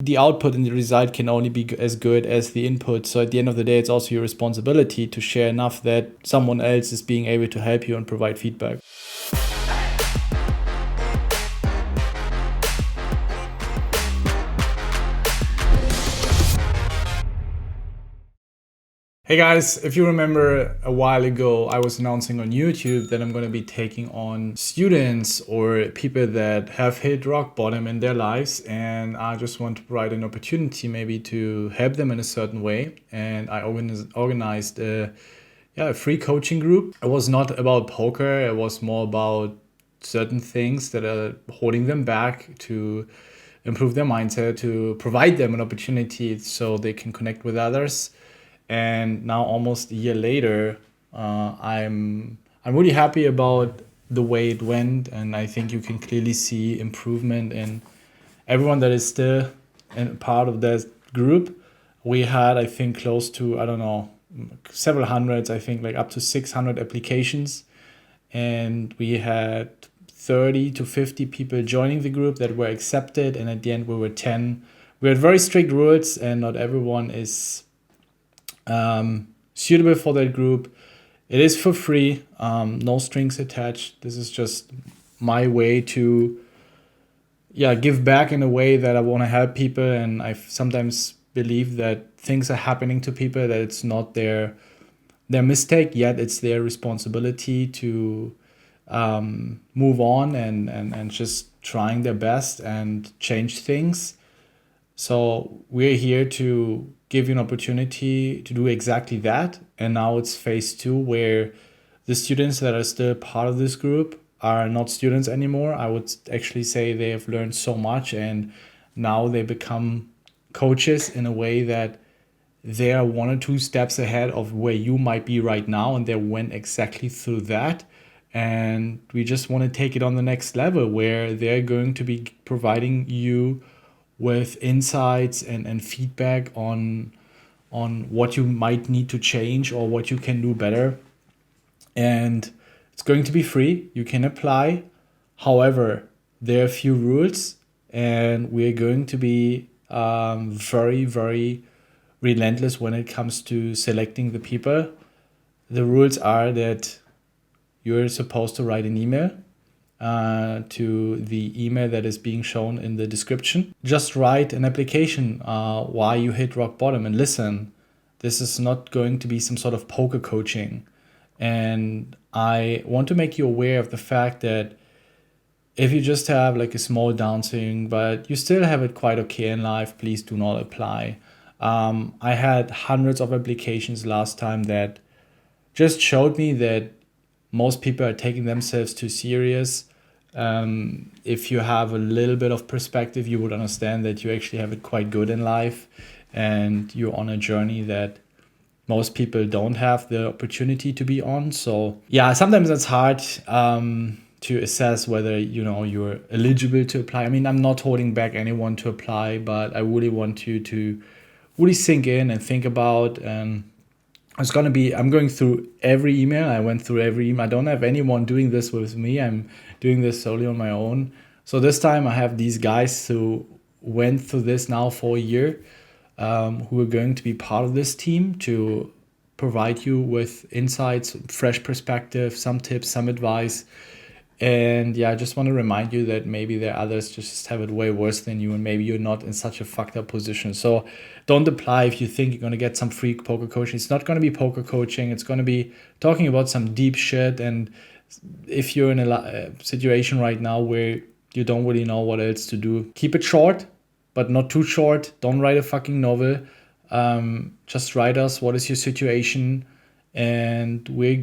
the output and the result can only be as good as the input. So at the end of the day, it's also your responsibility to share enough that someone else is being able to help you and provide feedback. Hey guys, if you remember a while ago, I was announcing on YouTube that I'm going to be taking on students or people that have hit rock bottom in their lives, and I just want to provide an opportunity maybe to help them in a certain way. And I organized a free coaching group. It was not about poker, it was more about certain things that are holding them back, to improve their mindset, to provide them an opportunity so they can connect with others. And now, almost a year later, I'm really happy about the way it went, and I think you can clearly see improvement in everyone that is still part of that group. We had, I think, close to, I don't know, several hundreds, I think like up to 600 applications, and we had 30 to 50 people joining the group that were accepted, and at the end we were 10. We had very strict rules, and not everyone is suitable for that group. It is for free, no strings attached. This is just my way to give back in a way that I want to help people, and I sometimes believe that things are happening to people that it's not their mistake, yet it's their responsibility to move on and just trying their best and change things. So we're here to give you an opportunity to do exactly that. And now it's phase 2, where the students that are still part of this group are not students anymore. I would actually say they have learned so much, and now they become coaches in a way that they are 1 or 2 steps ahead of where you might be right now, and they went exactly through that. And we just want to take it on the next level, where they're going to be providing you with insights and feedback on what you might need to change or what you can do better. And it's going to be free. You can apply. However, there are a few rules, and we're going to be very, very relentless when it comes to selecting the people. The rules are that you're supposed to write an email to the email that is being shown in the description. Just write an application why you hit rock bottom, and listen, this is not going to be some sort of poker coaching. And I want to make you aware of the fact that if you just have like a small downswing, but you still have it quite okay in life, please do not apply. I had hundreds of applications last time that just showed me that most people are taking themselves too serious. If you have a little bit of perspective, you would understand that you actually have it quite good in life, and you're on a journey that most people don't have the opportunity to be on. So yeah, sometimes it's hard to assess whether you're eligible to apply. I mean, I'm not holding back anyone to apply, but I really want you to really sink in and think about. I'm going through every email. I went through every email. I don't have anyone doing this with me. I'm doing this solely on my own. So this time I have these guys who went through this now for a year, who are going to be part of this team to provide you with insights, fresh perspective, some tips, some advice. And I just want to remind you that maybe there are others just have it way worse than you, and maybe you're not in such a fucked up position. So don't apply if you think you're going to get some free poker coaching. It's not going to be poker coaching. It's going to be talking about some deep shit. And if you're in a situation right now where you don't really know what else to do, keep it short, but not too short. Don't write a fucking novel. Just write us, what is your situation? And we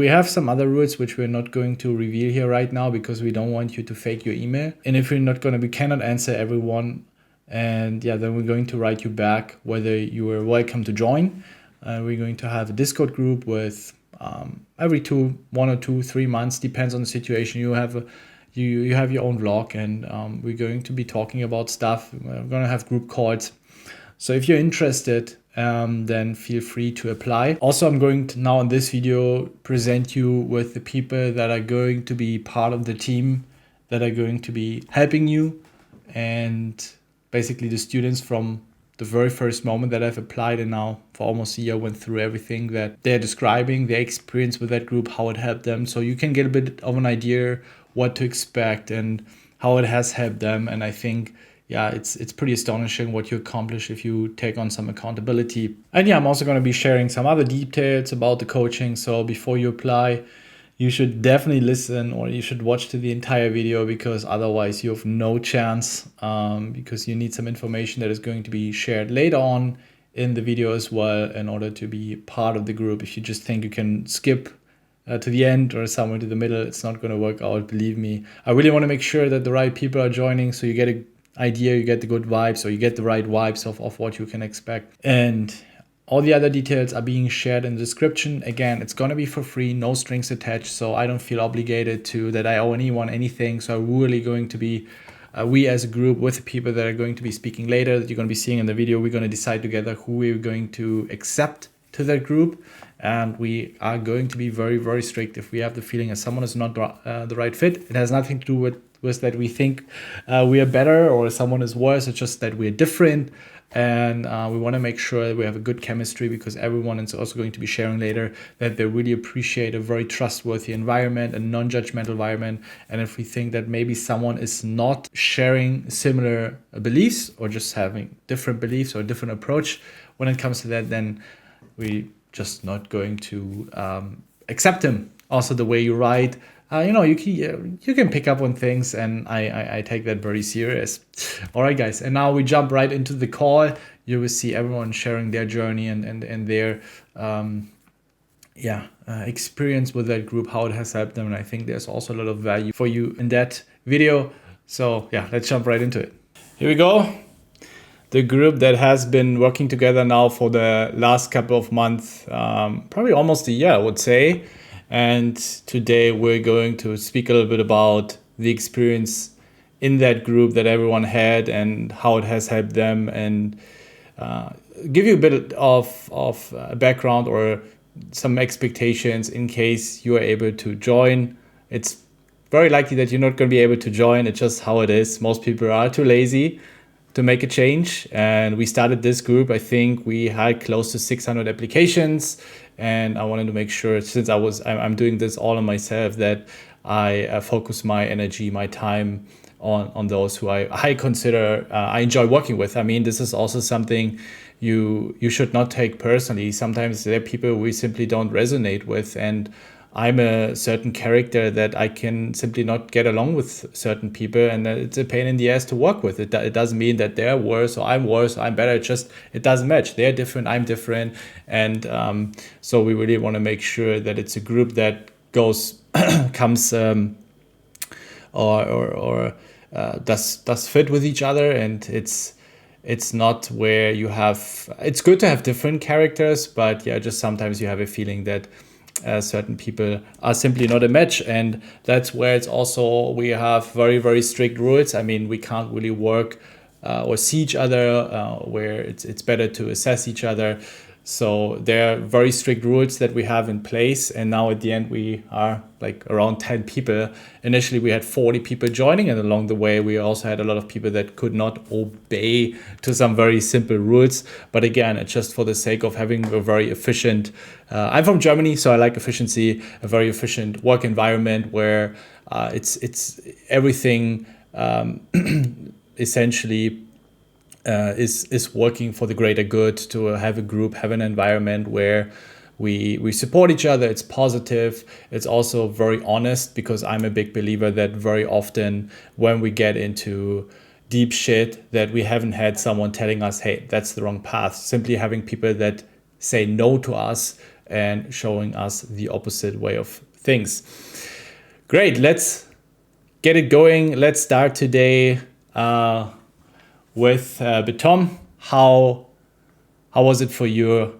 have some other rules which we're not going to reveal here right now, because we don't want you to fake your email. And if we cannot answer everyone, and then we're going to write you back whether you are welcome to join. We're going to have a Discord group with every 1 or 2, 3 months, depends on the situation. You have your own vlog, and we're going to be talking about stuff. We're going to have group calls. So if you're interested, then feel free to apply. Also, I'm going to now in this video present you with the people that are going to be part of the team that are going to be helping you. And basically the students from the very first moment that I've applied, and now for almost a year went through everything that they're describing, their experience with that group, how it helped them. So you can get a bit of an idea what to expect and how it has helped them. And I think, yeah, it's pretty astonishing what you accomplish if you take on some accountability. And yeah, I'm also going to be sharing some other details about the coaching. So before you apply, you should definitely listen, or you should watch to the entire video, because otherwise you have no chance, because you need some information that is going to be shared later on in the video as well in order to be part of the group. If you just think you can skip to the end or somewhere to the middle, it's not going to work out, believe me. I really want to make sure that the right people are joining, so you get an idea, you get the good vibes, or you get the right vibes of what you can expect. And all the other details are being shared in the description. Again, it's going to be for free, no strings attached, so I don't feel obligated to that I owe anyone anything. So I'm really going to be, we as a group with the people that are going to be speaking later, that you're going to be seeing in the video, we're going to decide together who we're going to accept to that group. And we are going to be very, very strict if we have the feeling that someone is not the right fit. It has nothing to do with that we think we are better or someone is worse. It's just that we're different. And we want to make sure we have a good chemistry, because everyone is also going to be sharing later that they really appreciate a very trustworthy environment, a non-judgmental environment. And if we think that maybe someone is not sharing similar beliefs or just having different beliefs or a different approach when it comes to that, then we just not going to accept him. Also, the way you write, you can pick up on things, and I take that very serious. All right, guys, and now we jump right into the call. You will see everyone sharing their journey and their experience with that group, how it has helped them. And I think there's also a lot of value for you in that video. So yeah, let's jump right into it. Here we go. The group that has been working together now for the last couple of months, probably almost a year, I would say. And today we're going to speak a little bit about the experience in that group that everyone had and how it has helped them, and give you a bit of background or some expectations in case you are able to join. It's very likely that you're not going to be able to join. It's just how it is. Most people are too lazy to make a change. And we started this group, I think we had close to 600 applications. And I wanted to make sure, since I'm doing this all on myself, that I focus my energy, my time on those who I consider I enjoy working with. I mean, this is also something you should not take personally. Sometimes there are people we simply don't resonate with, and I'm a certain character that I can simply not get along with certain people, and it's a pain in the ass to work with. It doesn't mean that they're worse or I'm worse or I'm better. It's just, it doesn't match. They're different, I'm different. And so we really want to make sure that it's a group that comes does fit with each other. And it's not where you have, it's good to have different characters, but yeah, just sometimes you have a feeling that certain people are simply not a match. And that's where it's also, we have very, very strict rules. I mean, we can't really work or see each other, where it's better to assess each other. So there are very strict rules that we have in place. And now at the end, we are like around 10 people. Initially, we had 40 people joining, and along the way, we also had a lot of people that could not obey to some very simple rules. But again, it's just for the sake of having a very efficient, I'm from Germany, so I like efficiency, a very efficient work environment where it's everything essentially is working for the greater good, to have a group, have an environment where we support each other. It's positive. It's also very honest, because I'm a big believer that very often when we get into deep shit, that we haven't had someone telling us, hey, that's the wrong path. Simply having people that say no to us and showing us the opposite way of things. Great, let's get it going. Let's start today with Betom. How was it for you?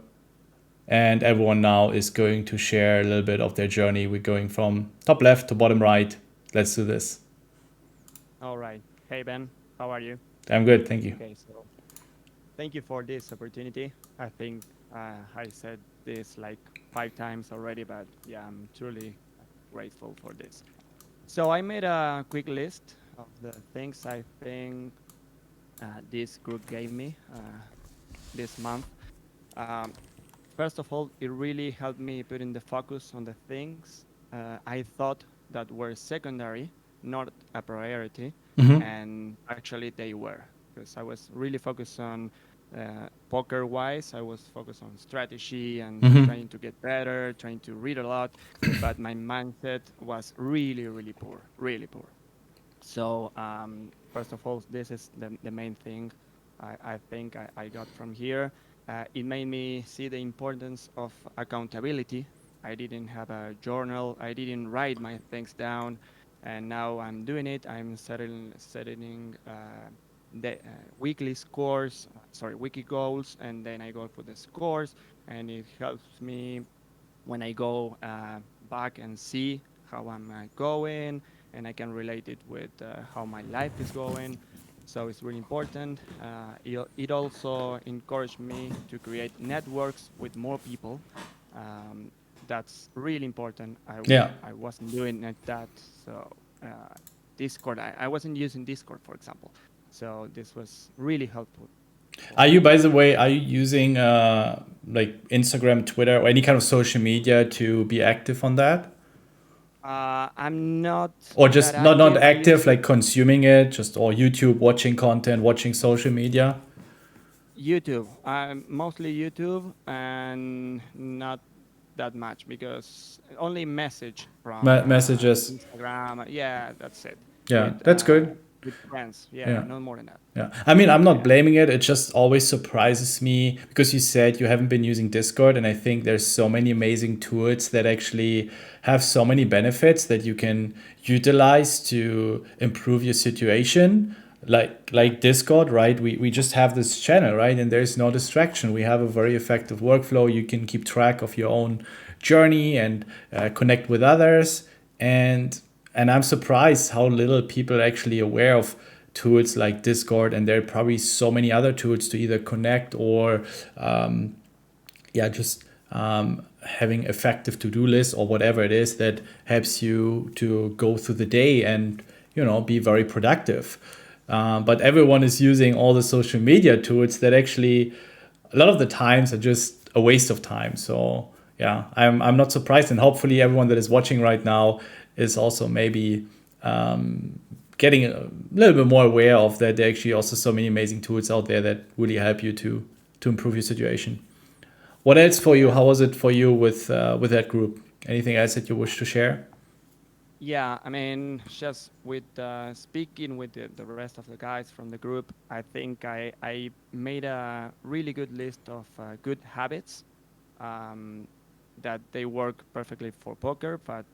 And everyone now is going to share a little bit of their journey. We're going from top left to bottom right. Let's do this. All right. Hey, Ben. How are you? I'm good, thank you. Okay, so thank you for this opportunity. I think I said this like 5 times already, but yeah, I'm truly grateful for this. So I made a quick list of the things I think this group gave me this month. Um, First of all, it really helped me putting the focus on the things I thought that were secondary, not a priority, Mm-hmm. and actually they were. Because I was really focused on poker-wise, I was focused on strategy and Mm-hmm. trying to get better, trying to read a lot, but my mindset was really, really poor, really poor. So first of all, this is the main thing I think I got from here. It made me see the importance of accountability. I didn't have a journal. I didn't write my things down, and now I'm doing it. I'm setting the weekly scores, sorry, weekly goals, and then I go for the scores, and it helps me when I go back and see how I'm going, and I can relate it with how my life is going. So it's really important. It also encouraged me to create networks with more people. Um, that's really important. Yeah. I wasn't doing that. So Discord, I wasn't using Discord, for example. So this was really helpful for Are me. you, by the way, are you using like Instagram, Twitter, or any kind of social media to be active on that? I'm not Or that just not active. I active, used to like consuming it, just or YouTube, watching content, watching social media? YouTube. Mostly YouTube and not that much because only message from Messages. Instagram. Yeah, that's it. Yeah, that's good. With friends. Yeah, Yeah. no more than that. Yeah. I mean, I'm not Yeah. blaming it. It just always surprises me because you said you haven't been using Discord. And I think there's so many amazing tools that actually have so many benefits that you can utilize to improve your situation. Yeah. Like Discord, right? We just have this channel, right? And there's no distraction. We have a very effective workflow. You can keep track of your own journey and connect with others. And I'm surprised how little people are actually aware of tools like Discord, and there are probably so many other tools to either connect or just having effective to-do lists or whatever it is that helps you to go through the day and be very productive. But everyone is using all the social media tools that actually a lot of the times are just a waste of time. So yeah, I'm not surprised, and hopefully everyone that is watching right now is also maybe getting a little bit more aware of that. There are actually also so many amazing tools out there that really help you to improve your situation. What else for you? Yeah. How was it for you with that group? Anything else that you wish to share? Yeah, I mean, just with speaking with the rest of the guys from the group, I think I made a really good list of good habits um, that they work perfectly for poker, but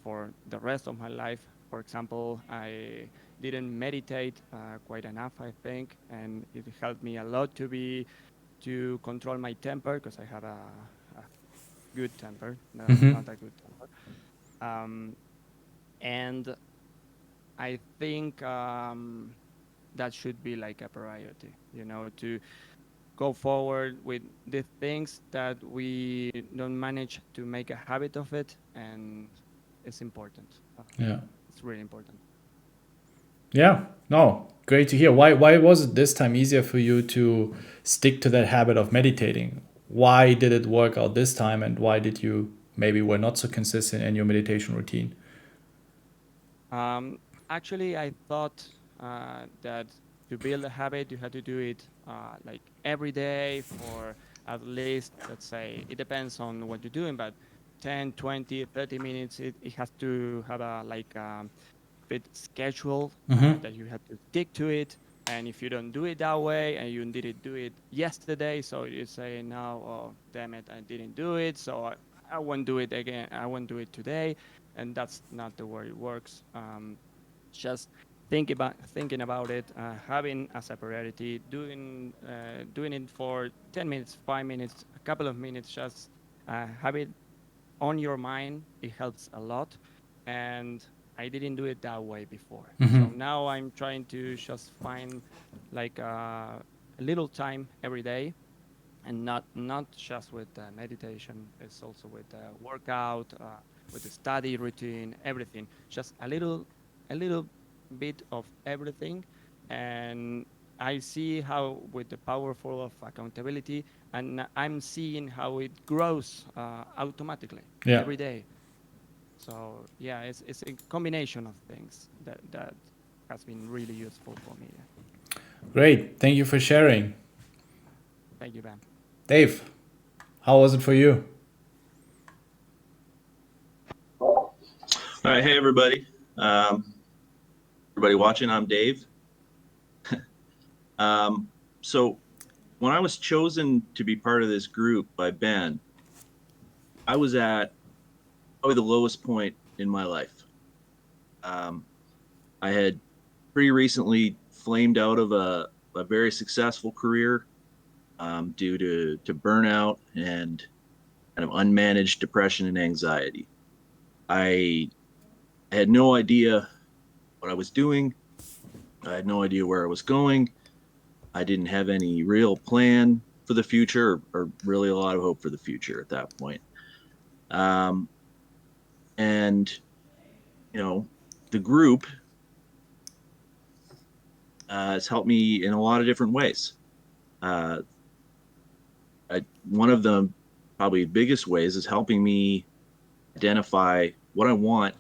for the rest of my life. For example, I didn't meditate quite enough, I think, and it helped me a lot to control my temper because I have a good temper, Mm-hmm. not a good temper. Um, and I think that should be like a priority, to go forward with the things that we don't manage to make a habit of it, and it's important. Yeah. It's really important. Yeah. No. Great to hear. Why was it this time easier for you to stick to that habit of meditating? Why did it work out this time, and why did you maybe were not so consistent in your meditation routine? Um, Actually, I thought that to build a habit, you had to do it like every day for at least, let's say, it depends on what you're doing, but 10, 20, 30 minutes, it has to have a like fit schedule Mm-hmm. that you have to stick to it. And if you don't do it that way and you didn't do it yesterday, so you say now, oh, damn it, I didn't do it. So I won't do it again. I won't do it today. And that's not the way it works. Just thinking about it, having as a priority, doing it for 10 minutes, 5 minutes, a couple of minutes, just have it on your mind. It helps a lot. And I didn't do it that way before. Mm-hmm. So now I'm trying to just find like a little time every day, and not just with meditation. It's also with workout, with the study routine, everything. Just a little bit of everything, and I see how with the powerful of accountability, and I'm seeing how it grows automatically Yeah. every day. So yeah, it's a combination of things that has been really useful for me. Great. Thank you for sharing. Thank you, Ben. Dave, how was it for you? All right, hey everybody. Everybody watching, I'm Dave. So when I was chosen to be part of this group by Ben, I was at probably the lowest point in my life. I had pretty recently flamed out of a very successful career due to burnout and kind of unmanaged depression and anxiety. I had no idea what I was doing. I had no idea where I was going. I didn't have any real plan for the future or really a lot of hope for the future at that point. And, the group has helped me in a lot of different ways. One of the probably biggest ways is helping me identify what I want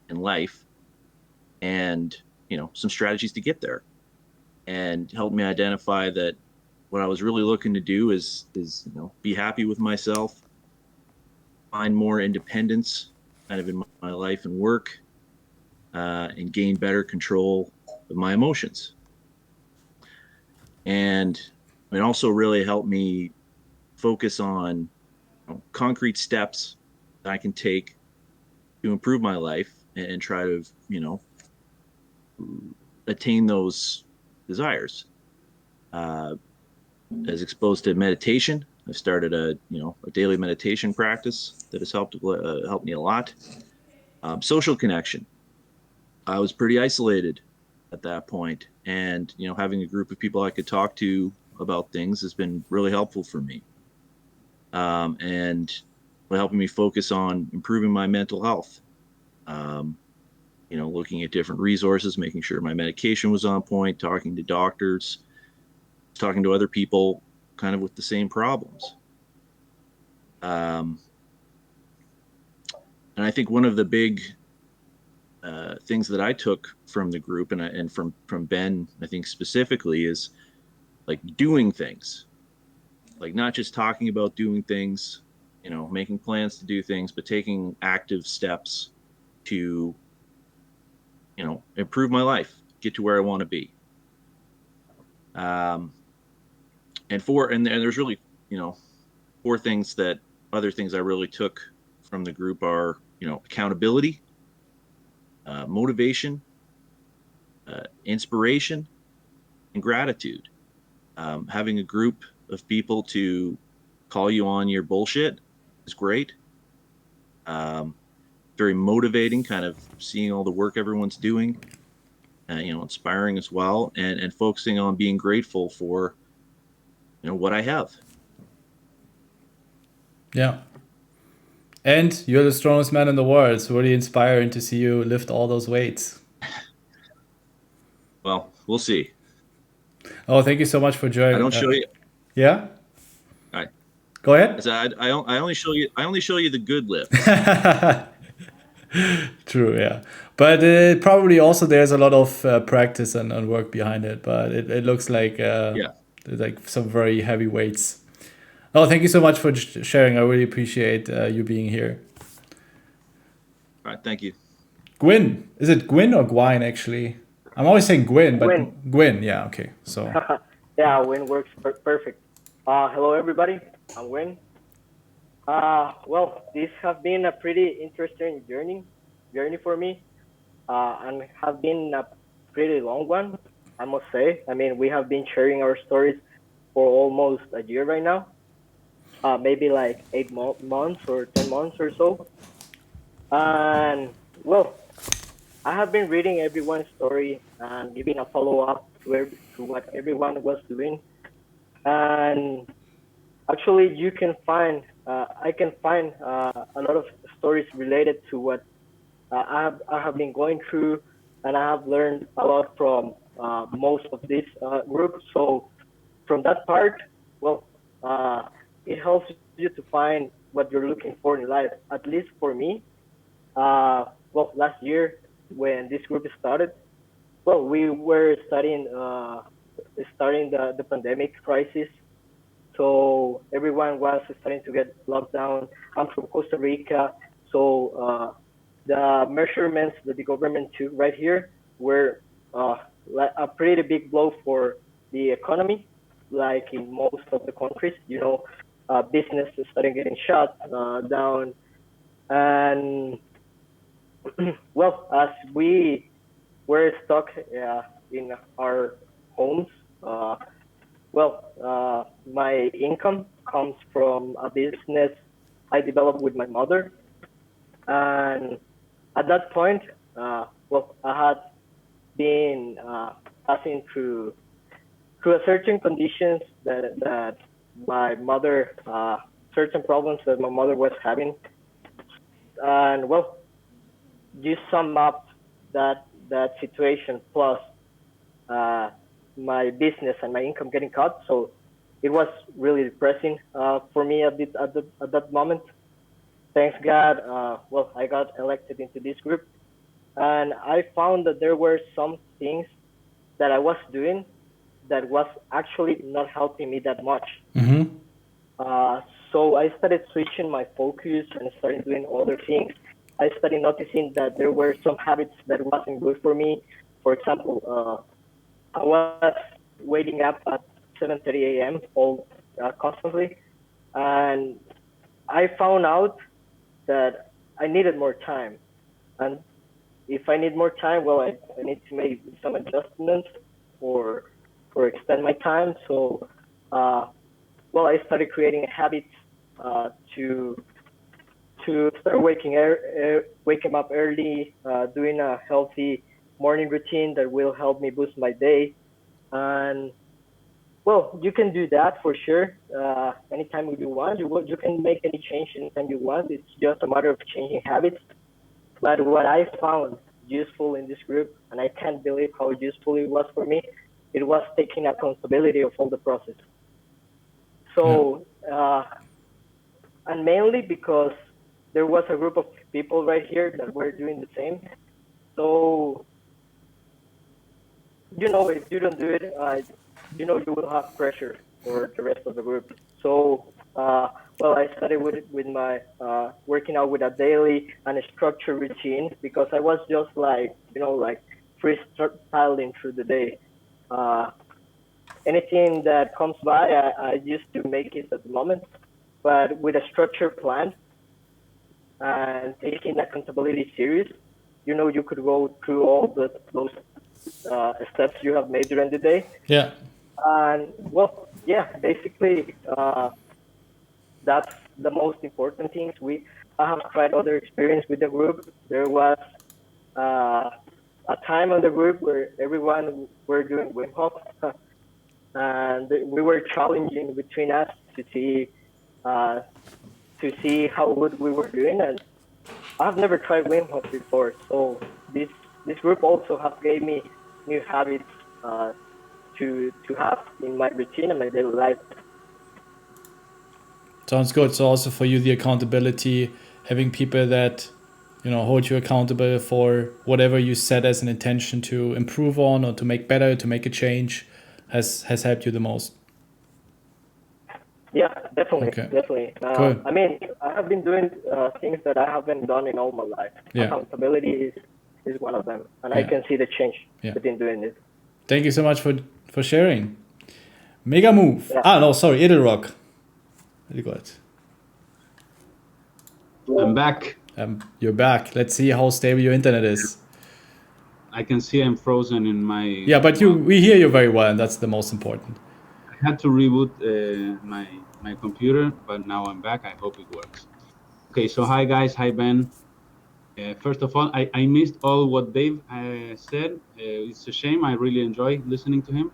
in life and, some strategies to get there, and help me identify that what I was really looking to do is be happy with myself, find more independence kind of in my life and work, and gain better control of my emotions. And it also really helped me focus on concrete steps that I can take to improve my life and try to, attain those desires. As exposed to meditation, I started a daily meditation practice that has helped me a lot. Social connection. I was pretty isolated at that point, and having a group of people I could talk to about things has been really helpful for me, and helping me focus on improving my mental health. Looking at different resources, making sure my medication was on point, talking to doctors, talking to other people kind of with the same problems. And I think one of the big things that I took from the group and from Ben, I think specifically, is like doing things, like not just talking about doing things, making plans to do things, but taking active steps to, improve my life, get to where I want to be. And there's really, four things other things I really took from the group are, accountability, motivation, inspiration, and gratitude. Having a group of people to call you on your bullshit is great. Very motivating, kind of seeing all the work everyone's doing, inspiring as well, and focusing on being grateful for, what I have. Yeah. And you're the strongest man in the world. It's really inspiring to see you lift all those weights. Well, we'll see. Oh, thank you so much for joining. I don't show you. Yeah? All right. Go ahead. I only show you the good lifts. True, yeah. But probably also there's a lot of practice and work behind it. But it looks like like some very heavy weights. Oh, thank you so much for sharing. I really appreciate you being here. All right, thank you. Gwyn. Is it Gwyn or Gwyn, actually? I'm always saying Gwyn, but Gwyn. Yeah, okay. So. Yeah, Win works perfect. Hello, everybody. I'm Win. Well, this has been a pretty interesting journey for me, and have been a pretty long one, I must say. I mean, we have been sharing our stories for almost a year right now, maybe like 8 months or 10 months or so. And well, I have been reading everyone's story and giving a follow up to what everyone was doing. And actually, I can find a lot of stories related to what I have been going through, and I have learned a lot from most of this group. So from that part, well, it helps you to find what you're looking for in life. At least for me, well, last year when this group started, well, we were starting the pandemic crisis. So everyone was starting to get locked down. I'm from Costa Rica, so the measurements that the government took right here were a pretty big blow for the economy, like in most of the countries. Businesses started getting shut down, and well, as we were stuck in our homes, my income comes from a business I developed with my mother, and at that point, I had been passing through a certain conditions that my mother, certain problems that my mother was having, and well, you sum up that situation plus my business and my income getting cut. So it was really depressing for me at that moment. Thanks God, I got elected into this group, and I found that there were some things that I was doing that was actually not helping me that much. Mm-hmm. So I started switching my focus and started doing other things. I started noticing that there were some habits that wasn't good for me. For example, I was waking up at 7:30 a.m. all constantly, and I found out that I needed more time. And if I need more time, well, I need to make some adjustments or extend my time. So, I started creating habits to start waking up early, doing a healthy morning routine that will help me boost my day. And well, you can do that for sure. Anytime you want, you can make any change anytime you want. It's just a matter of changing habits. But what I found useful in this group, and I can't believe how useful it was for me, it was taking accountability of all the process. So, and mainly because there was a group of people right here that were doing the same. So, if you don't do it, you will have pressure for the rest of the group. So, I started with my working out with a daily and a structured routine because I was just like freestyling through the day. Anything that comes by, I used to make it at the moment, but with a structured plan and taking accountability serious, you could go through all those steps you have made during the day. Yeah. And basically, that's the most important things. I have tried other experience with the group. There was a time on the group where everyone were doing Wim Hof, and we were challenging between us to see how good we were doing. And I've never tried Wim Hof before, so this group also have gave me new habits to have in my routine and my daily life. Sounds good. So also for you, the accountability, having people that hold you accountable for whatever you set as an intention to improve on or to make better, to make a change, has helped you the most. Yeah, definitely, Okay. definitely. Good. I mean, I have been doing things that I haven't done in all my life. Yeah. Accountability is one of them, and I can see the change within doing this. Thank you so much for sharing. Mega move. Yeah. No, sorry, Edelrock. Very good. I'm back. You're back. Let's see how stable your internet is. I can see I'm frozen in my... Yeah, but we hear you very well, and that's the most important. I had to reboot my computer, but now I'm back. I hope it works. Okay, so hi guys, hi Ben. First of all, I missed all what Dave said. It's a shame. I really enjoy listening to him.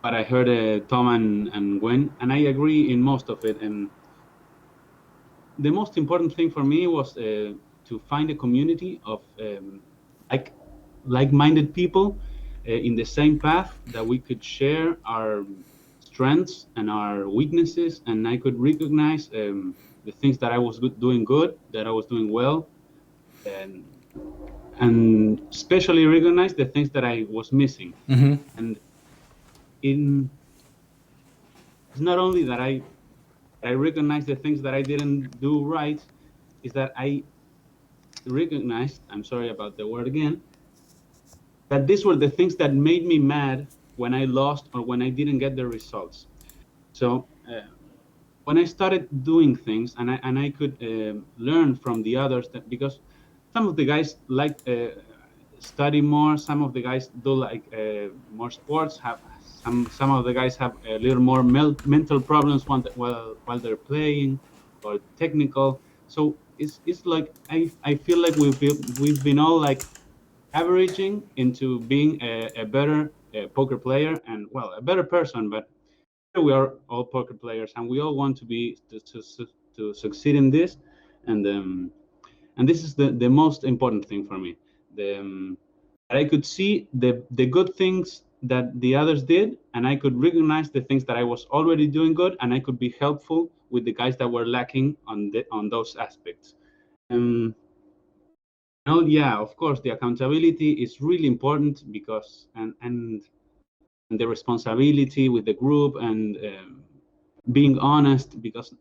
But I heard Tom and Gwen, and I agree in most of it. And the most important thing for me was to find a community of like-minded people in the same path, that we could share our strengths and our weaknesses, and I could recognize the things that I was doing good, that I was doing well, and especially recognize the things that I was missing. And it's not only that I recognize the things that I didn't do right, is that I recognized, I'm sorry about the word again, that these were the things that made me mad when I lost or when I didn't get the results. So when I started doing things, and I could learn from the others, that because some of the guys like study more, some of the guys do like more sports, have some of the guys have a little more mental problems while they're playing, or technical. So it's like I feel like we've been all like averaging into being a better poker player, and well, a better person. But we are all poker players, and we all want to be to succeed in this, and this is the most important thing for me. I could see the good things that the others did, and I could recognize the things that I was already doing good, and I could be helpful with the guys that were lacking on those aspects. Oh yeah, of course, the accountability is really important, because and the responsibility with the group, and being honest, because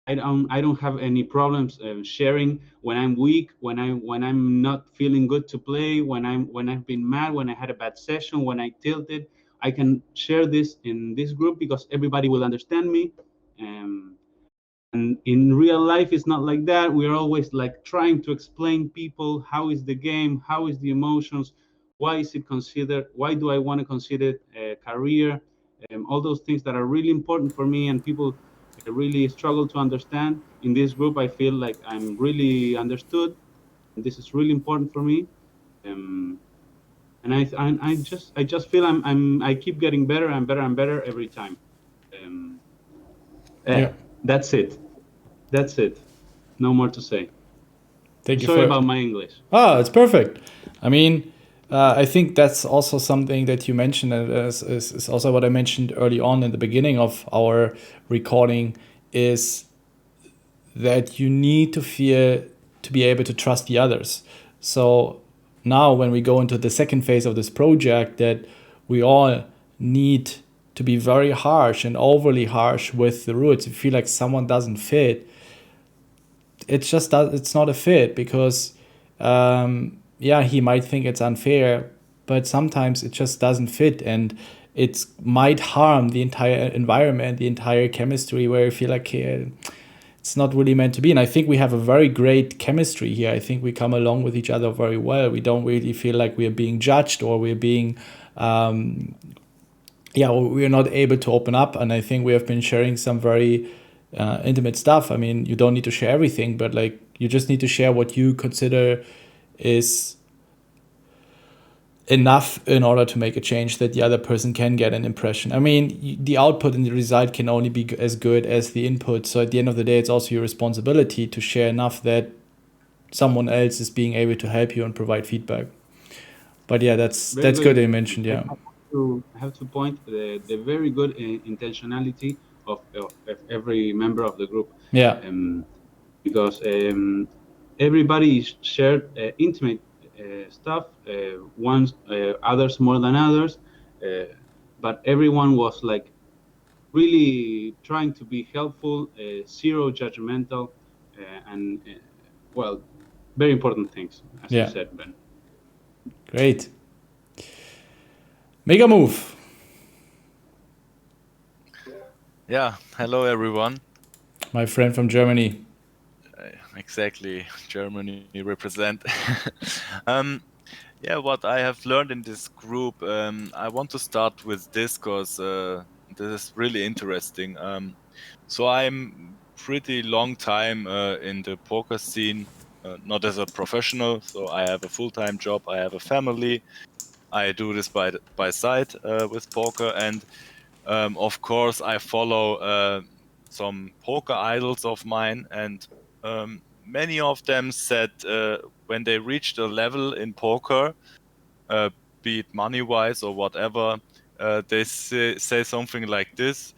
I don't have any problems sharing when I'm weak, when I'm not feeling good to play, when I've been mad, when I had a bad session, when I tilted. I can share this in this group because everybody will understand me. And in real life, it's not like that. We're always like trying to explain people how is the game, how is the emotions, why is it considered, why do I want to consider it a career, all those things that are really important for me, and people really struggle to understand. In this group, I feel like I'm really understood, and this is really important for me. And I just feel I keep getting better and better and better every time. Yeah. That's it. That's it. No more to say. Thank you Sorry for about my English. Oh, it's perfect. I mean, I think that's also something that you mentioned, and is also what I mentioned early on in the beginning of our recording, is that you need to feel to be able to trust the others. So now when we go into the second phase of this project, that we all need to be very harsh and overly harsh with the rules. If you feel like someone doesn't fit, it's not a fit, because yeah, he might think it's unfair, but sometimes it just doesn't fit, and it might harm the entire environment, the entire chemistry, where you feel like it's not really meant to be. And I think we have a very great chemistry here. I think we come along with each other very well. We don't really feel like we're being judged, or we're being we're not able to open up. And I think we have been sharing some very intimate stuff. I mean, you don't need to share everything, but like, you just need to share what you consider is enough in order to make a change, that the other person can get an impression. I mean, the output and the result can only be as good as the input. So at the end of the day, it's also your responsibility to share enough that someone else is being able to help you and provide feedback. But yeah, that's good that you mentioned. Yeah, I have to point the very good intentionality of every member of the group. Yeah. Because everybody shared intimate stuff, others more than others, but everyone was like really trying to be helpful, zero judgmental, and well, very important things, as you said, Ben. Great. Mega move. Yeah, hello everyone. My friend from Germany. Exactly, Germany represent. Yeah, what I have learned in this group, I want to start with this because this is really interesting. So I'm pretty long time in the poker scene, not as a professional. So I have a full-time job, I have a family. I do this by side with poker, and of course I follow some poker idols of mine, and many of them said when they reached a level in poker, be it money-wise or whatever. They say something like this.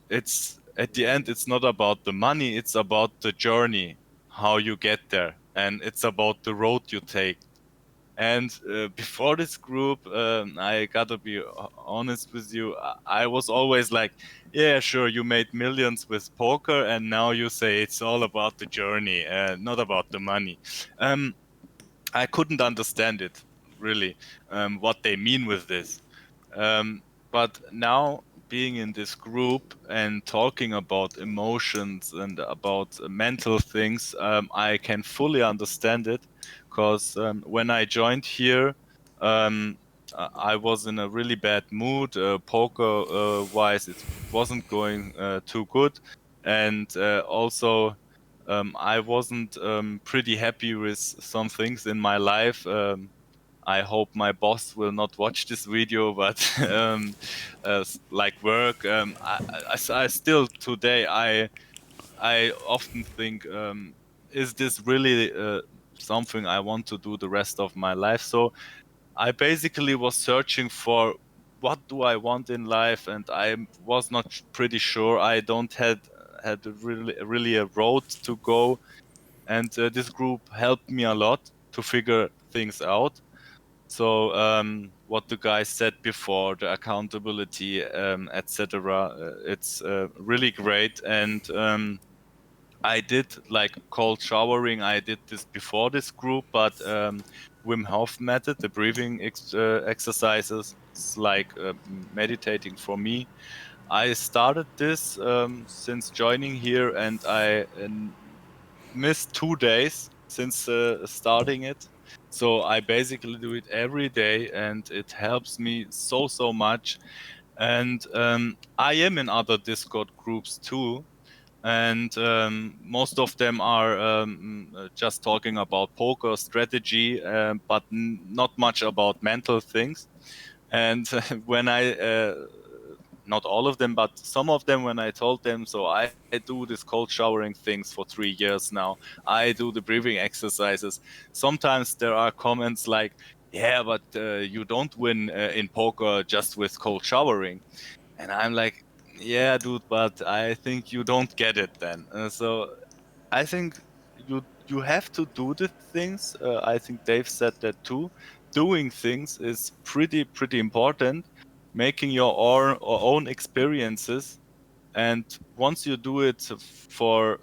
It's at the end, it's not about the money, it's about the journey, how you get there, and it's about the road you take. And before this group, I gotta be honest with you, I was always like, yeah, sure, you made millions with poker, and now you say it's all about the journey, not about the money. I couldn't understand it, really, what they mean with this. But now being in this group and talking about emotions and about mental things, I can fully understand it, because when I joined here, I was in a really bad mood. Poker wise, it wasn't going too good, and also I wasn't pretty happy with some things in my life. I hope my boss will not watch this video, but like work, I still today I often think, is this really something I want to do the rest of my life? So I basically was searching for what do I want in life, and I was not pretty sure. I don't had really a road to go, and this group helped me a lot to figure things out. So what the guy said before, the accountability, etc. It's really great, and I did like cold showering. I did this before this group, but Wim Hof method, the breathing exercises, it's like meditating for me. I started this since joining here, and I missed 2 days since starting it. So I basically do it every day, and it helps me so much. And I am in other Discord groups too, and most of them are just talking about poker strategy, but not much about mental things. And when I not all of them, but some of them, when I told them, so I do this cold showering things for 3 years now, I do the breathing exercises. Sometimes there are comments like, yeah, but you don't win in poker just with cold showering. And I'm like, yeah, dude, but I think you don't get it then. So I think you have to do the things. I think Dave said that too. Doing things is pretty important. Making your own experiences, and once you do it for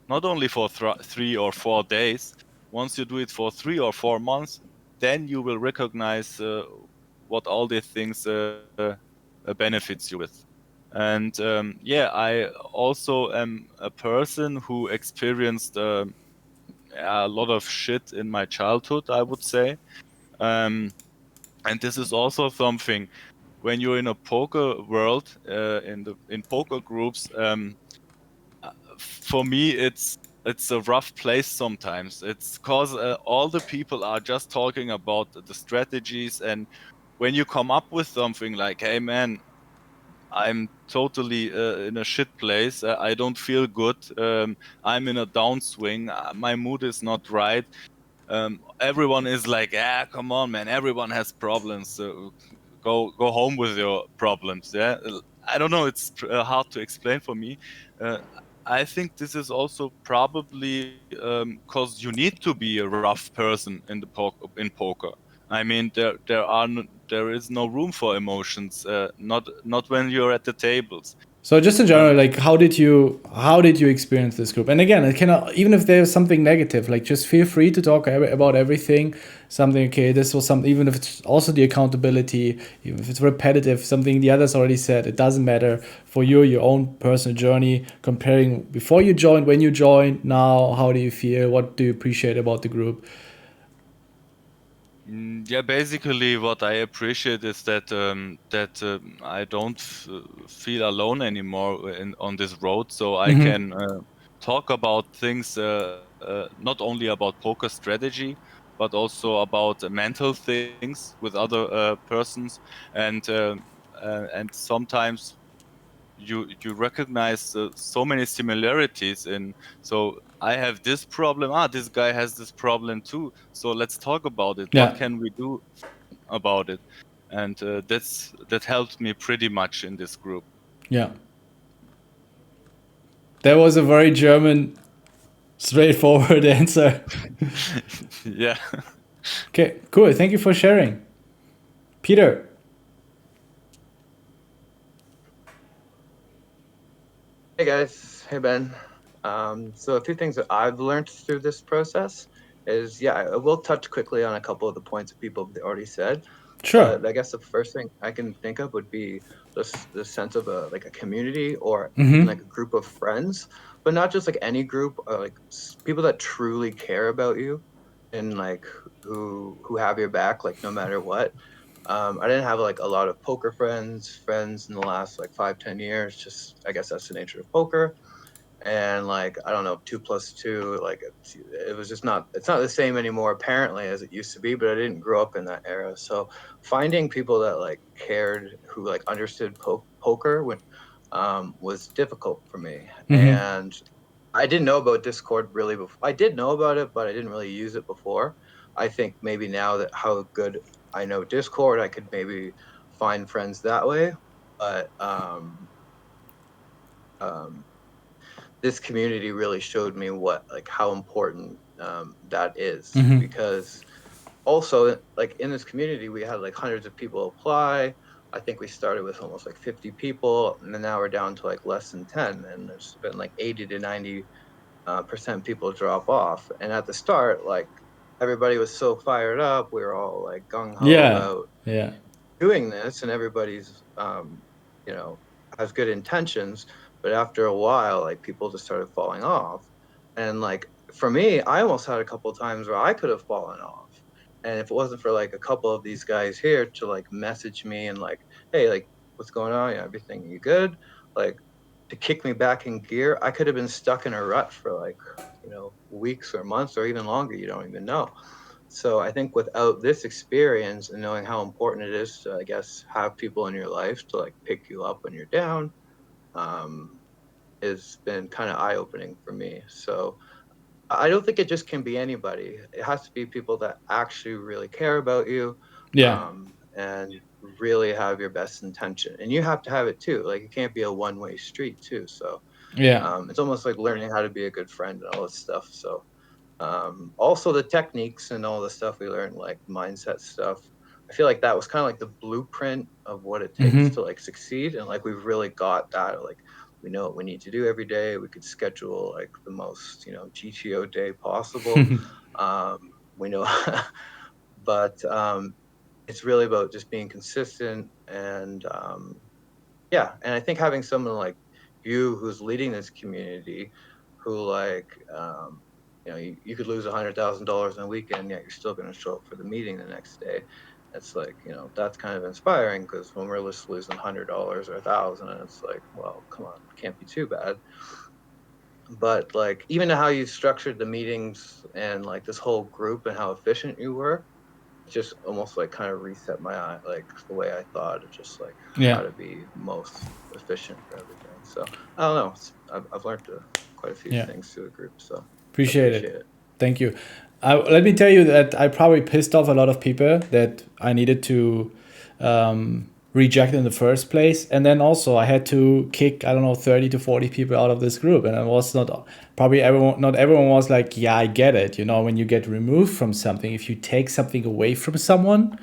not only for 3 or 4 days, once you do it for 3 or 4 months, then you will recognize what all these things benefits you with. And yeah, I also am a person who experienced a lot of shit in my childhood, I would say. And this is also something, when you're in a poker world, in poker groups, for me it's a rough place sometimes. It's cause all the people are just talking about the strategies, and when you come up with something like, hey man, I'm totally in a shit place. I don't feel good. I'm in a downswing. My mood is not right. Everyone is like, "Ah, come on, man. Everyone has problems. Go home with your problems." Yeah, I don't know. It's hard to explain for me. Uh, I think this is also probably because you need to be a rough person in in poker. I mean, there is no room for emotions. Not when you're at the tables. So just in general, like how did you experience this group? And again, it cannot, even if there's something negative, like just feel free to talk about everything. Something, okay, this was something, even if it's also the accountability, even if it's repetitive, something the others already said, it doesn't matter for you, your own personal journey, comparing before you joined, when you joined, now, how do you feel? What do you appreciate about the group? Yeah, basically what I appreciate is that I don't feel alone anymore on this road, so I can talk about things not only about poker strategy, but also about mental things with other persons, and sometimes you recognize so many similarities in. So I have this problem, this guy has this problem too, so let's talk about it. What Yeah. can we do about it, and that helped me pretty much in this group. Yeah. That was a very German, straightforward answer. Yeah. Okay, cool. Thank you for sharing. Peter. Hey guys, hey Ben. So a few things that I've learned through this process is, yeah, I will touch quickly on a couple of the points that people have already said. Sure. But I guess the first thing I can think of would be the sense of a community or Mm-hmm. like a group of friends, but not just like any group, or like people that truly care about you and like who have your back, like no matter what. I didn't have like a lot of poker friends in the last like 5-10 years. Just I guess that's the nature of poker. And like I don't know, 2+2, like it was just not. It's not the same anymore apparently as it used to be. But I didn't grow up in that era, so finding people that like cared, who like understood poker when was difficult for me. And I didn't know about Discord really before. I did know about it, but I didn't really use it before. I think maybe now that how good I know Discord, I could maybe find friends that way. But this community really showed me how important that is, because also like in this community we had like hundreds of people apply. I think we started with almost like 50 people, and then now we're down to like less than 10, and there's been like 80 to 90% people drop off. And at the start, like everybody was so fired up, we were all like gung-ho about doing this, and everybody's has good intentions. But after a while, like people just started falling off. And like for me, I almost had a couple of times where I could have fallen off. And if it wasn't for like a couple of these guys here to like message me and like, hey, like what's going on? Everything, you good? Like to kick me back in gear, I could have been stuck in a rut for like, weeks or months or even longer. You don't even know. So I think without this experience and knowing how important it is to, I guess, have people in your life to like pick you up when you're down, has been kind of eye-opening for me. So I don't think it just can be anybody. It has to be people that actually really care about you, and really have your best intention. And you have to have it too. Like it can't be a one-way street too. So it's almost like learning how to be a good friend and all this stuff. So also the techniques and all the stuff we learned, like mindset stuff, I feel like that was kind of like the blueprint of what it takes to like succeed. And like we've really got that, like we know what we need to do every day. We could schedule like the most GTO day possible. We know but it's really about just being consistent. And and I think having someone like you who's leading this community, who like you could lose $100,000 in a weekend, yet you're still going to show up for the meeting the next day. It's like, that's kind of inspiring, because when we're just losing $100 or $1,000, and it's like, well, come on, it can't be too bad. But like, even how you structured the meetings and like this whole group and how efficient you were, just almost like kind of reset my eye, like the way I thought of just like how to be most efficient for everything. So I don't know. I've learned quite a few things through the group. So appreciate it. Thank you. Let me tell you that I probably pissed off a lot of people that I needed to reject in the first place. And then also I had to kick, 30 to 40 people out of this group. And I was not everyone was like, yeah, I get it. When you get removed from something, if you take something away from someone,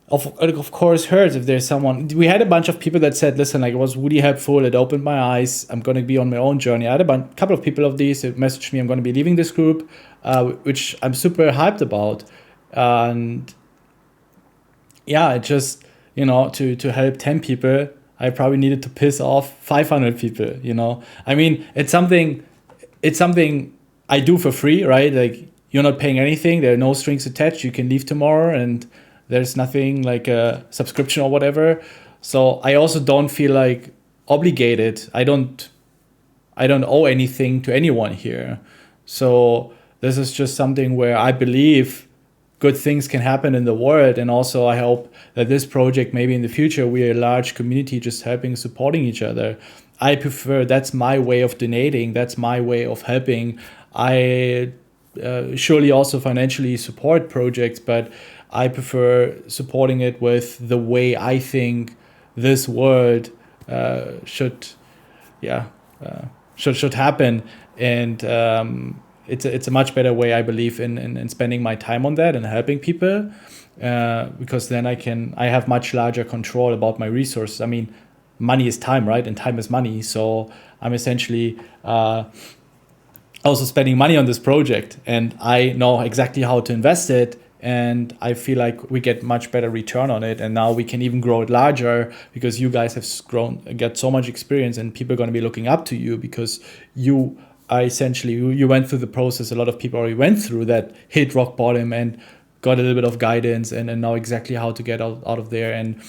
of course hurts if there's someone. We had a bunch of people that said, listen, like it was really helpful, it opened my eyes, I'm going to be on my own journey. I had a couple of people of these that messaged me, I'm going to be leaving this group, which I'm super hyped about. And it just, to help 10 people, I probably needed to piss off 500 people. I mean, it's something I do for free, right? Like you're not paying anything, there are no strings attached, you can leave tomorrow and there's nothing like a subscription or whatever. So I also don't feel like obligated. I don't owe anything to anyone here. So this is just something where I believe good things can happen in the world. And also I hope that this project, maybe in the future, we're a large community just helping, supporting each other. I prefer, that's my way of donating. That's my way of helping. I surely also financially support projects, but I prefer supporting it with the way I think this world should happen. And it's a much better way, I believe, in spending my time on that and helping people, because then I have much larger control about my resources. I mean, money is time, right? And time is money. So I'm essentially also spending money on this project, and I know exactly how to invest it. And I feel like we get much better return on it. And now we can even grow it larger because you guys have get so much experience, and people are going to be looking up to you because you are essentially, you went through the process. A lot of people already went through that, hit rock bottom and got a little bit of guidance and know exactly how to get out of there. And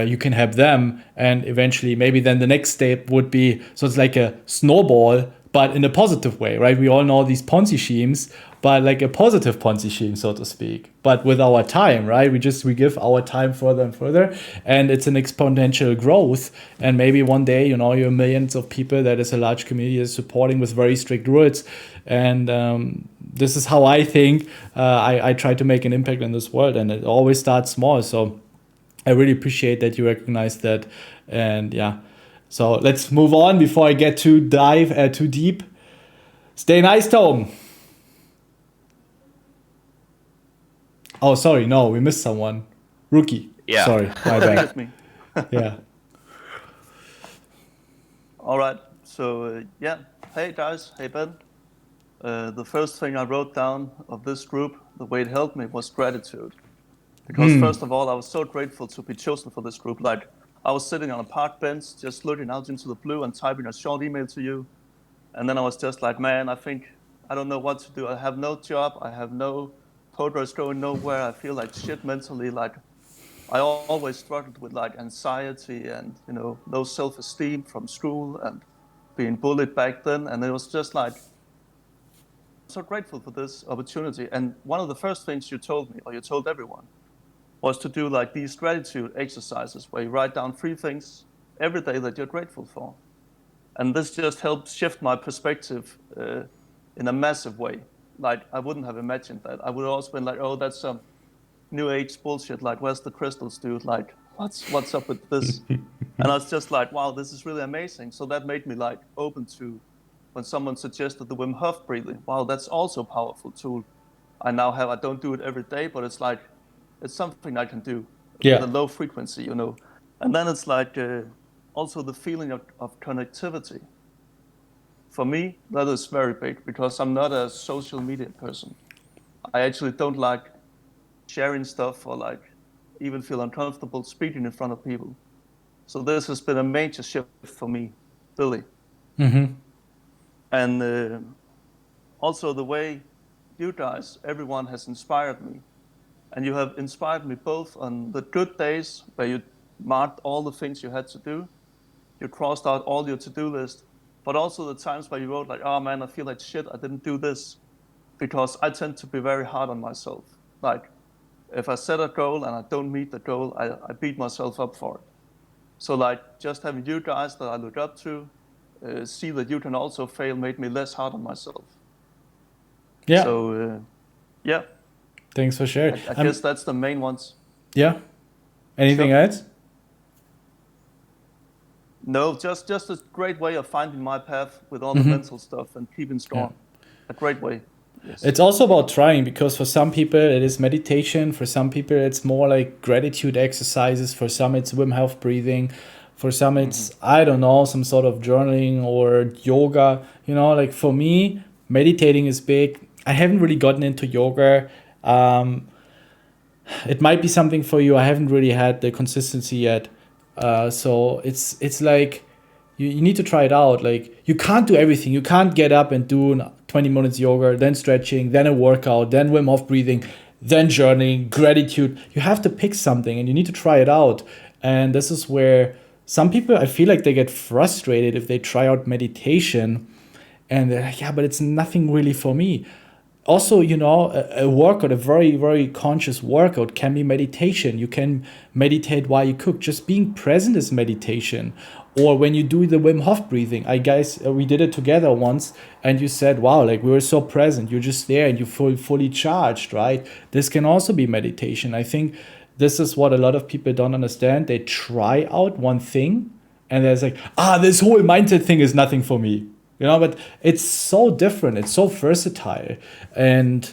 you can help them. And eventually maybe then the next step would be, so it's like a snowball, but in a positive way, right? We all know these Ponzi schemes, but like a positive Ponzi scheme, so to speak, but with our time, right? We give our time further and further, and it's an exponential growth. And maybe one day, you're millions of people that is a large community is supporting with very strict rules. And this is how I think I try to make an impact in this world, and it always starts small. So I really appreciate that you recognize that. And yeah, so let's move on before I get too deep. Stay nice, Tom. Oh, sorry, no, we missed someone. Rookie. Yeah. Sorry, my bad. me. Yeah. All right. So hey guys, hey Ben. The first thing I wrote down of this group, the way it helped me, was gratitude. Because first of all, I was so grateful to be chosen for this group. Like, I was sitting on a park bench, just looking out into the blue and typing a short email to you. And then I was just like, man, I don't know what to do. I have no job. I have no progress going nowhere. I feel like shit mentally. Like, I always struggled with like anxiety and, low self-esteem from school and being bullied back then. And it was just like, I'm so grateful for this opportunity. And one of the first things you told me, or you told everyone, was to do like these gratitude exercises where you write down 3 things every day that you're grateful for. And this just helped shift my perspective in a massive way. Like, I wouldn't have imagined that. I would have also been like, oh, that's some new age bullshit. Like, where's the crystals, dude? Like, what's up with this? And I was just like, wow, this is really amazing. So that made me like open to when someone suggested the Wim Hof breathing. Wow, that's also a powerful tool. I don't do it every day, but it's like, it's something I can do with a low frequency, And then it's like also the feeling of connectivity. For me, that is very big because I'm not a social media person. I actually don't like sharing stuff or like even feel uncomfortable speaking in front of people. So this has been a major shift for me, really. Mm-hmm. And also the way you guys, everyone has inspired me. And you have inspired me both on the good days where you marked all the things you had to do. You crossed out all your to-do list, but also the times where you wrote like, oh man, I feel like shit, I didn't do this. Because I tend to be very hard on myself. Like, if I set a goal and I don't meet the goal, I beat myself up for it. So like, just having you guys that I look up to, see that you can also fail made me less hard on myself. Yeah. So, yeah. Thanks for sharing. I guess that's the main ones. Yeah. Anything else? No, just a great way of finding my path with all the mental stuff and keeping strong. Yeah. A great way. Yes. It's also about trying, because for some people it is meditation. For some people it's more like gratitude exercises. For some it's Wim Hof breathing. For some it's, I don't know, some sort of journaling or yoga. Like for me, meditating is big. I haven't really gotten into yoga. It might be something for you. I haven't really had the consistency yet. So it's like you need to try it out. Like, you can't do everything. You can't get up and do 20 minutes yoga, then stretching, then a workout, then Wim Hof breathing, then journaling, gratitude. You have to pick something and you need to try it out. And this is where some people, I feel like they get frustrated if they try out meditation and they're like, yeah, but it's nothing really for me. also, you know, a workout, a very, very conscious workout can be meditation. You can meditate while you cook. Just being present is meditation. Or when you do the Wim Hof breathing, we did it together once, and you said, wow, like we were so present. You're just there and you're fully charged, right? This can also be meditation. I think this is what a lot of people don't understand. They try out one thing and there's like, this whole mindset thing is nothing for me. You know, but it's so different. It's so versatile. And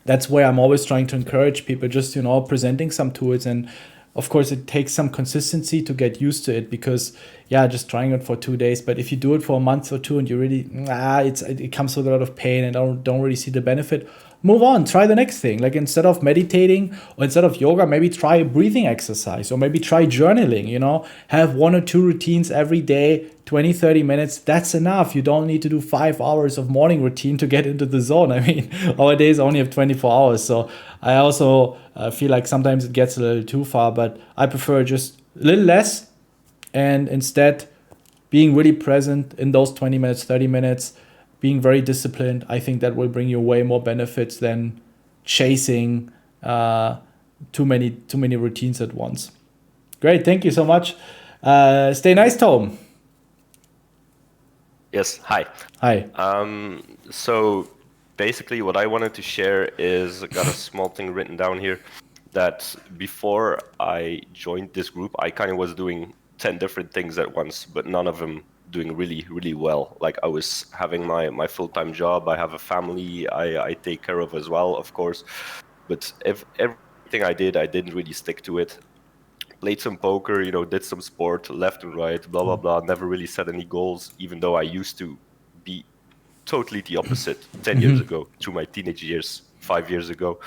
that's where I'm always trying to encourage people, just, you know, presenting some tools. And of course, it takes some consistency to get used to it, because, yeah, just trying it for 2 days. But if you do it for a month or two and you really, it comes with a lot of pain and don't really see the benefit, move on, try the next thing. Like, instead of meditating or instead of yoga, maybe try a breathing exercise, or maybe try journaling, you know, have 1 or 2 routines every day, 20, 30 minutes. That's enough. You don't need to do 5 hours of morning routine to get into the zone. I mean, our days only have 24 hours. So I also feel like sometimes it gets a little too far, but I prefer just a little less and instead being really present in those 20 minutes, 30 minutes, being very disciplined. I think that will bring you way more benefits than chasing too many routines at once. Great, thank you so much. Stay nice, Tom. Yes, hi. Hi. So basically what I wanted to share is, I got a small thing written down here, that before I joined this group, I kind of was doing 10 different things at once, but none of them doing really, really well. Like, I was having my full-time job, I have a family I take care of as well, of course. But everything I didn't really stick to it. Played some poker, you know, did some sport left and right, blah, blah, blah. Never really set any goals, even though I used to be totally the opposite 10 years ago, through my teenage years, 5 years ago.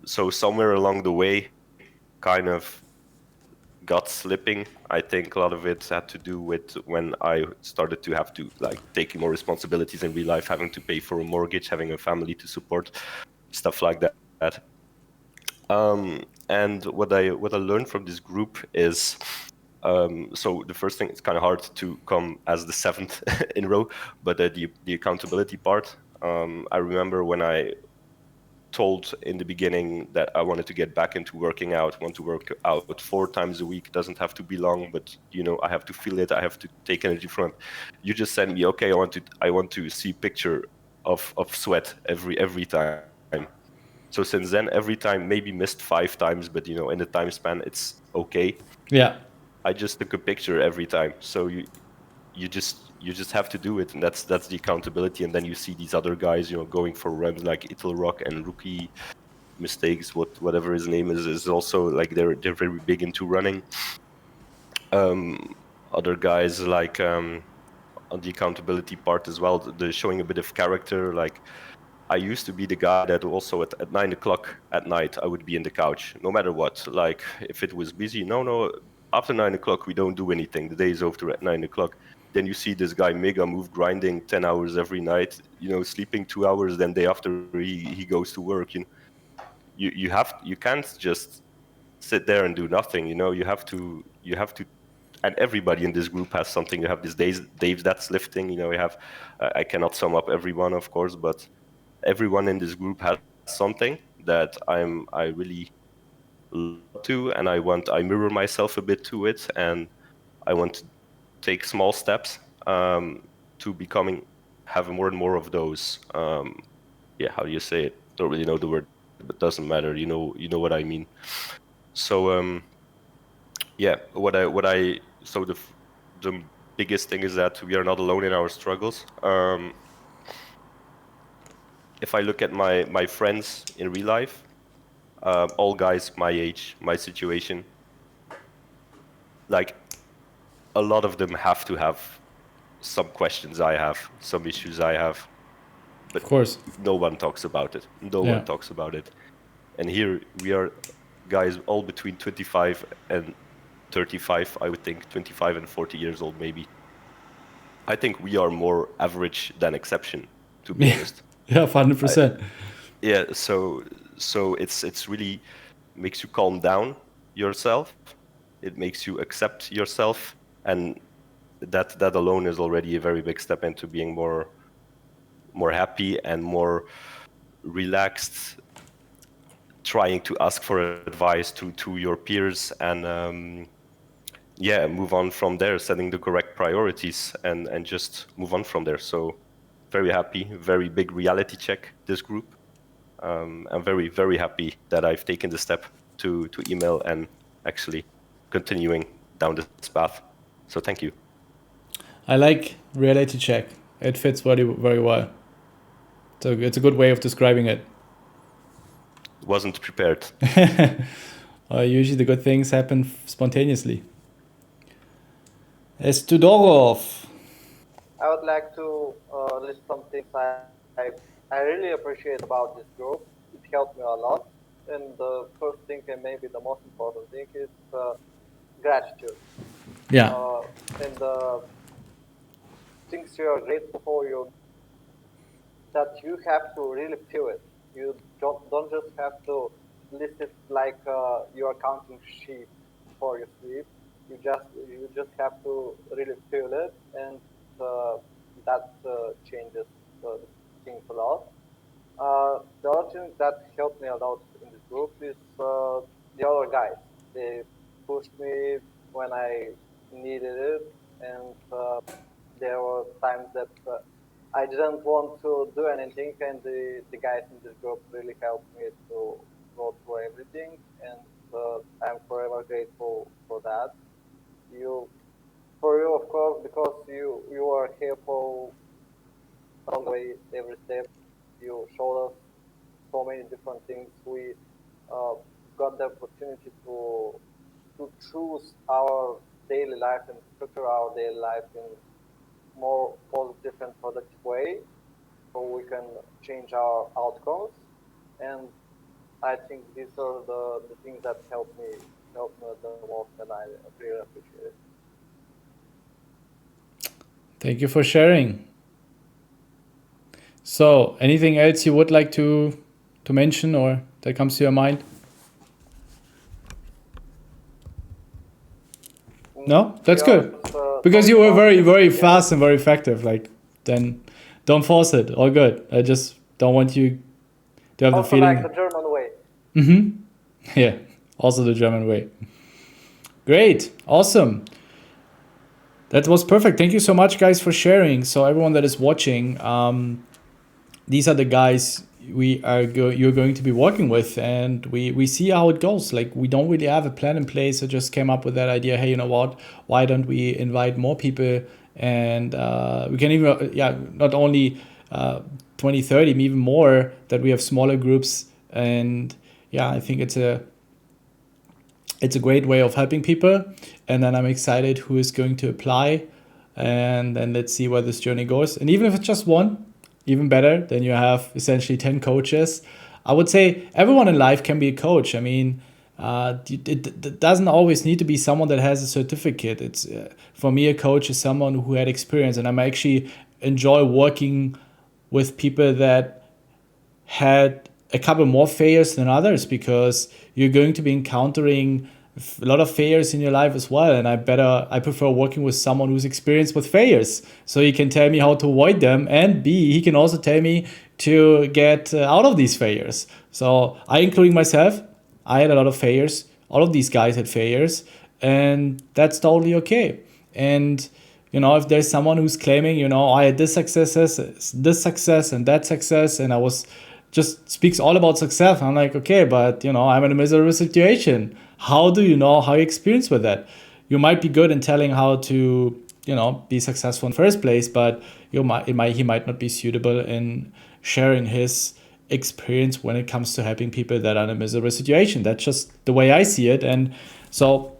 So somewhere along the way, kind of got slipping. I think a lot of it had to do with when I started to have to, like, taking more responsibilities in real life, having to pay for a mortgage, having a family to support, stuff like that. And what I learned from this group is, so the first thing, it's kind of hard to come as the 7th in a row, but the accountability part. I remember when I told in the beginning that I wanted to get back into working out, want to work out 4 times a week, doesn't have to be long, but, you know, I have to feel it, I have to take energy from it. You just send me, okay, I want to see picture of sweat every time. So since then, every time, maybe missed 5 times, but, you know, in the time span, it's okay. Yeah. I just took a picture every time. So you just have to do it, and that's the accountability. And then you see these other guys, you know, going for runs like It'll Rock and Rookie Mistakes, whatever his name is also, like, they're very big into running. Other guys, like, on the accountability part as well, they're showing a bit of character. Like, I used to be the guy that also at 9 o'clock at night, I would be in the couch, no matter what. Like, if it was busy, no, after 9 o'clock, we don't do anything. The day is over at 9 o'clock. Then you see this guy mega move, grinding 10 hours every night, you know, sleeping 2 hours, then day after he goes to work. You know, you can't just sit there and do nothing, you know, you have to, and everybody in this group has something. You have this Dave that's lifting, you know, you have, I cannot sum up everyone, of course, but everyone in this group has something that I really love to, and I mirror myself a bit to it, and I want to take small steps to have more and more of those. How do you say it? Don't really know the word, but doesn't matter. You know what I mean. So so the biggest thing is that we are not alone in our struggles. If I look at my friends in real life, all guys my age, my situation, like, a lot of them have to have some questions I have, some issues I have, but of course, no one talks about it. No one talks about it. And here we are, guys, all between 25 and 35, I would think, 25 and 40 years old, maybe. I think we are more average than exception, to be honest. Yeah, 100%. So it's really makes you calm down yourself. It makes you accept yourself, and that alone is already a very big step into being more more happy and more relaxed, trying to ask for advice to your peers and move on from there, setting the correct priorities and just move on from there. So very happy, very big reality check, this group. I'm very, very happy that I've taken the step to email and actually continuing down this path. So thank you. I like reality check. It fits very, very well. So it's a good way of describing it. Wasn't prepared. Usually the good things happen spontaneously. Estudorov. I would like to list some things I really appreciate about this group. It helped me a lot. And the first thing, and maybe the most important thing, is gratitude. Yeah. And things you are grateful for, that you have to really feel it. You don't just have to list it like you are counting sheep for your sleep. You just have to really feel it, and that changes things a lot. The other thing that helped me a lot in this group is the other guys. They pushed me when I needed it, and there were times that I didn't want to do anything, and the guys in this group really helped me to go through everything, and I'm forever grateful for that. For you, of course, because you are helpful all the way, every step. You showed us so many different things. We got the opportunity to choose our daily life and structure our daily life in more positive and productive way, so we can change our outcomes. And I think these are the things that help me the most, and I really appreciate it. Thank you for sharing. So, anything else you would like to mention or that comes to your mind? No? That's good. Because you were very, very fast and very effective. Like, then don't force it. All good. I just don't want you to have also the feeling. like the German way. Mm-hmm. Yeah. Also the German way. Great. Awesome. That was perfect. Thank you so much, guys, for sharing. So everyone that is watching, these are the guys you're going to be working with, and we see how it goes. Like, we don't really have a plan in place. I just came up with that idea. Hey, you know what? Why don't we invite more people? And we can even, not only 20, 30, even more, that we have smaller groups. And yeah, I think it's a great way of helping people. And then I'm excited who is going to apply. And then let's see where this journey goes. And even if it's just one, even better, then you have essentially 10 coaches. I would say everyone in life can be a coach. I mean, it doesn't always need to be someone that has a certificate. It's for me, a coach is someone who had experience, and I actually enjoy working with people that had a couple more failures than others, because you're going to be encountering a lot of failures in your life as well, and I prefer working with someone who's experienced with failures, so he can tell me how to avoid them, and B, he can also tell me to get out of these failures. So including myself, I had a lot of failures. All of these guys had failures, and that's totally okay. And if there's someone who's claiming, I had this success and that success, and I was just speaks all about success, I'm like, okay, but I'm in a miserable situation. How do you know how you experience with that? You might be good in telling how to, be successful in the first place, but he might not be suitable in sharing his experience when it comes to helping people that are in a miserable situation. That's just the way I see it. And so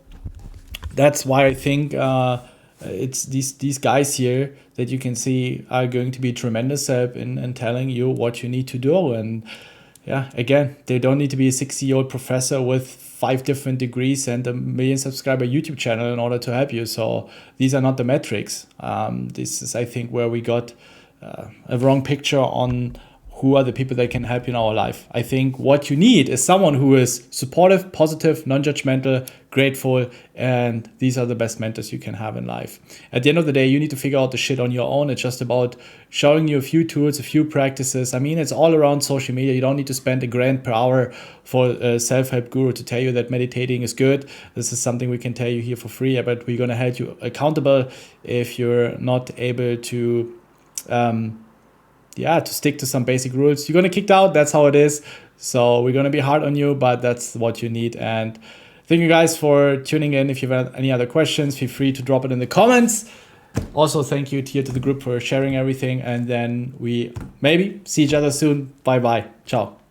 that's why I think it's these guys here that you can see are going to be tremendous help in telling you what you need to do. And yeah, again, they don't need to be a 60-year-old professor with 5 different degrees and a 1 million subscriber YouTube channel in order to help you. So these are not the metrics. This is, I think, where we got a wrong picture on who are the people that can help you in our life. I think what you need is someone who is supportive, positive, non-judgmental, grateful, and these are the best mentors you can have in life. At the end of the day, you need to figure out the shit on your own. It's just about showing you a few tools, a few practices. I mean, it's all around social media. You don't need to spend $1,000 per hour for a self-help guru to tell you that meditating is good. This is something we can tell you here for free, but we're going to hold you accountable if you're not able to to stick to some basic rules. You're going to get kicked out. That's how it is. So we're going to be hard on you, but that's what you need. And thank you guys for tuning in. If you have any other questions, feel free to drop it in the comments. Also, thank you here to the group for sharing everything. And then we maybe see each other soon. Bye-bye. Ciao.